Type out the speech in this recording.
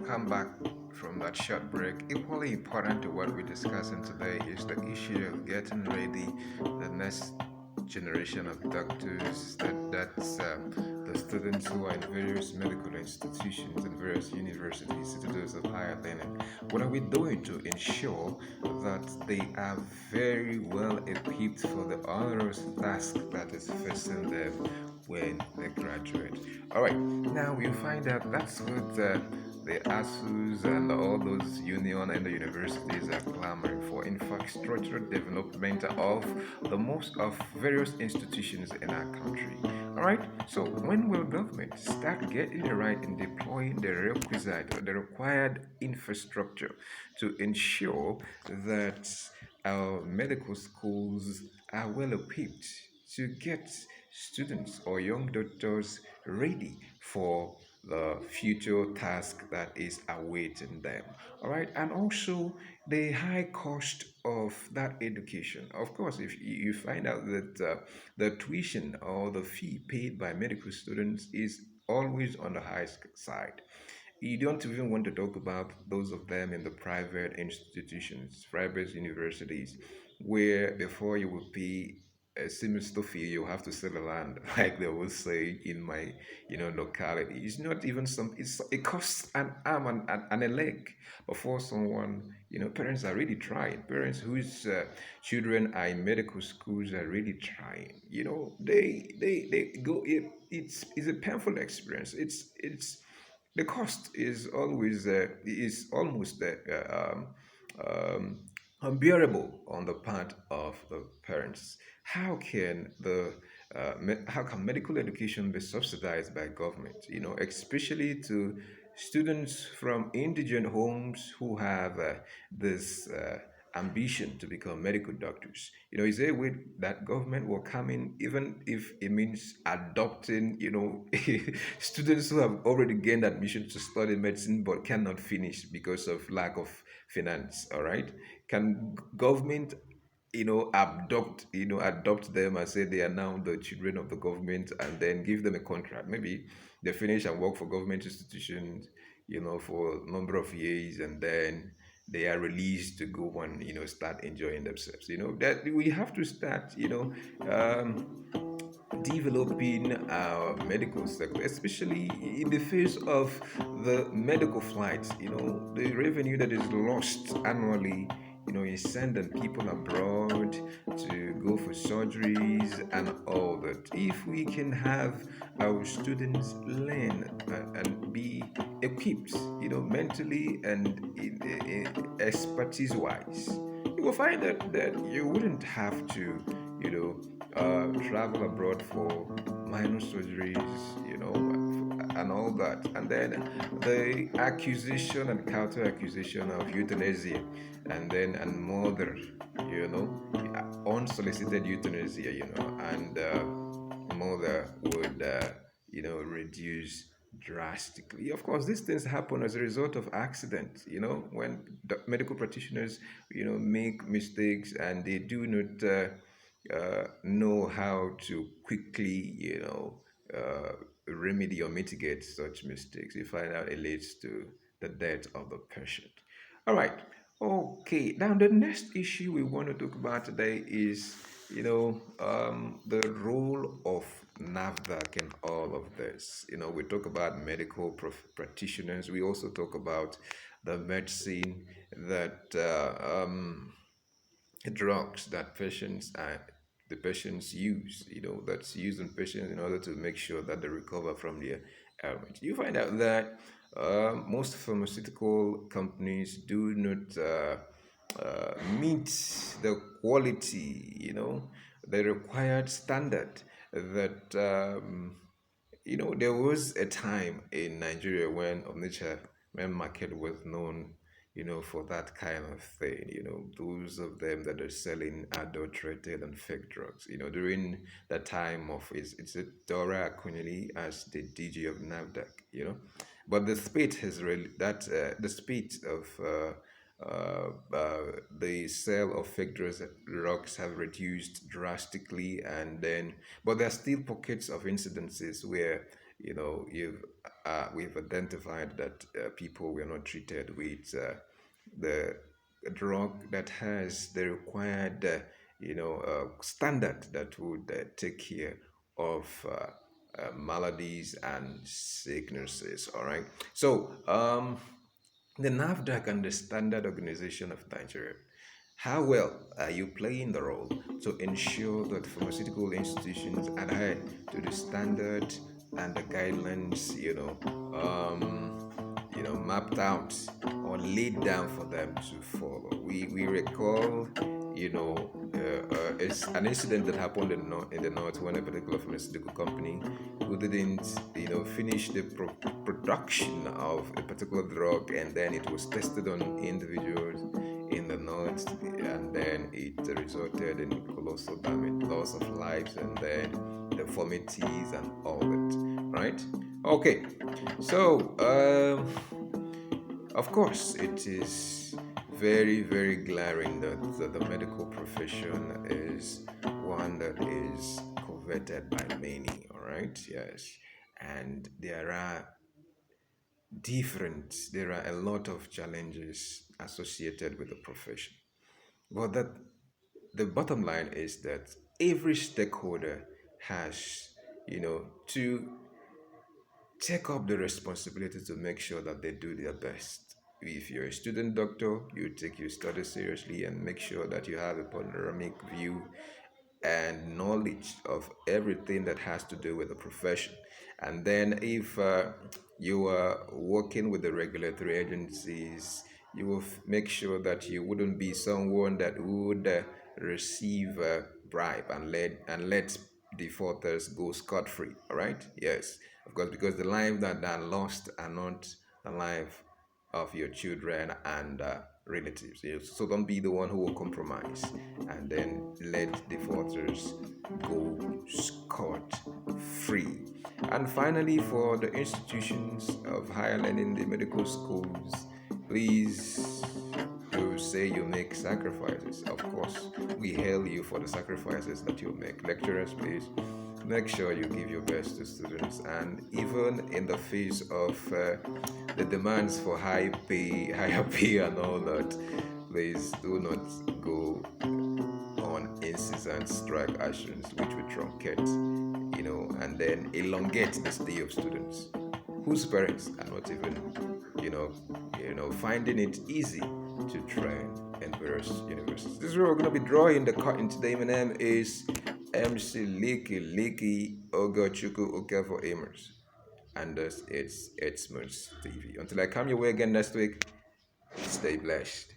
welcome back from that short break. Equally important to what we're discussing today is the issue of getting ready the next generation of doctors. The students who are in various medical institutions and various universities, institutes of higher learning. What are we doing to ensure that they are very well equipped for the onerous task that is facing them when they graduate? All right, now we find out that's what the ASUs and all those union and the universities are clamoring for infrastructure development of the most of various institutions in our country. All right, so when will government start getting it right in deploying the requisite or the required infrastructure to ensure that our medical schools are well equipped to get students or young doctors ready for the future task that is awaiting them. All right, and also the high cost of that education. Of course, if you find out that the tuition or the fee paid by medical students is always on the high side. You don't even want to talk about those of them in the private institutions, private universities, where before you would pay a semester fee, you have to sell the land, like they will say in my, locality. It's not even some. It costs an arm and a leg before someone. Parents are really trying. Parents whose children are in medical schools are really trying. They go. It's a painful experience. It's the cost is always is almost unbearable on the part of the parents. How can medical education be subsidized by government? Especially to students from indigent homes who have this ambition to become medical doctors. Is there a way that government will come in, even if it means adopting, students who have already gained admission to study medicine but cannot finish because of lack of finance? All right, can government adopt them and say they are now the children of the government, and then give them a contract? Maybe they finish and work for government institutions, for a number of years, and then they are released to go and start enjoying themselves. That we have to start developing our medical sector, especially in the face of the medical flights. The revenue that is lost annually, is sending people abroad to go for surgeries and all that. If we can have our students learn and be equipped, mentally and expertise wise, you will find that you wouldn't have to, travel abroad for minor surgeries, and all that. And then the accusation and counter accusation of euthanasia, and murder, unsolicited euthanasia, and mother would, reduce drastically. Of course, these things happen as a result of accident, when the medical practitioners, make mistakes and they do not know how to quickly, remedy or mitigate such mistakes. You find out it leads to the death of the patient. All right. Okay. Now, the next issue we want to talk about today is, the role of NAVDAC in all of this. We talk about medical practitioners. We also talk about the medicine that drugs that the patients use, that's used on patients in order to make sure that they recover from their ailment. You find out that most pharmaceutical companies do not meet the quality, the required standard that there was a time in Nigeria when Onitsha when market was known, for that kind of thing. Those of them that are selling adulterated and fake drugs. During the time of it's a Dora Akunyili as the DG of NAVDAC. But the spate has really that the spate of the sale of fake drugs have reduced drastically, and then but there are still pockets of incidences where we've identified that people were not treated with the drug that has the required standard that would take care of maladies and sicknesses. All right. So the NAFDAC and the Standard Organization of Nigeria, how well are you playing the role to ensure that pharmaceutical institutions adhere to the standard and the guidelines, mapped out or laid down for them to follow? We recall, it's an incident that happened in the north when a particular pharmaceutical company who didn't, finish the production of a particular drug, and then it was tested on individuals in the north, and then it resulted in colossal damage, loss of lives, and then deformities and all that. Right? Okay. So, of course, it is very, very glaring that the medical profession is one that is coveted by many. All right? Yes. And there are a lot of challenges associated with the profession. But the bottom line is that every stakeholder has, to take up the responsibility to make sure that they do their best. If you're a student doctor, you take your studies seriously and make sure that you have a panoramic view and knowledge of everything that has to do with the profession. And then, if you are working with the regulatory agencies, you will make sure that you wouldn't be someone that would receive a bribe and let defaulters go scot free. All right? Yes, of course, because the lives that are lost are not the life of your children and relatives. Yes. So don't be the one who will compromise and then let defaulters go scot free. And finally, for the institutions of higher learning, the medical schools, please do say you make sacrifices. Of course, we hail you for the sacrifices that you make. Lecturers, please make sure you give your best to students, and even in the face of the demands for higher pay and all that, please do not go on incessant strike actions which will truncate, and then elongate the stay of students whose parents are not even, finding it easy to train in various universities. This is where we're going to be drawing the curtain today. My name is MC Liki Ogochukwu Oka Amers, and this it's Isthmus TV. Until I come your way again next week, stay blessed.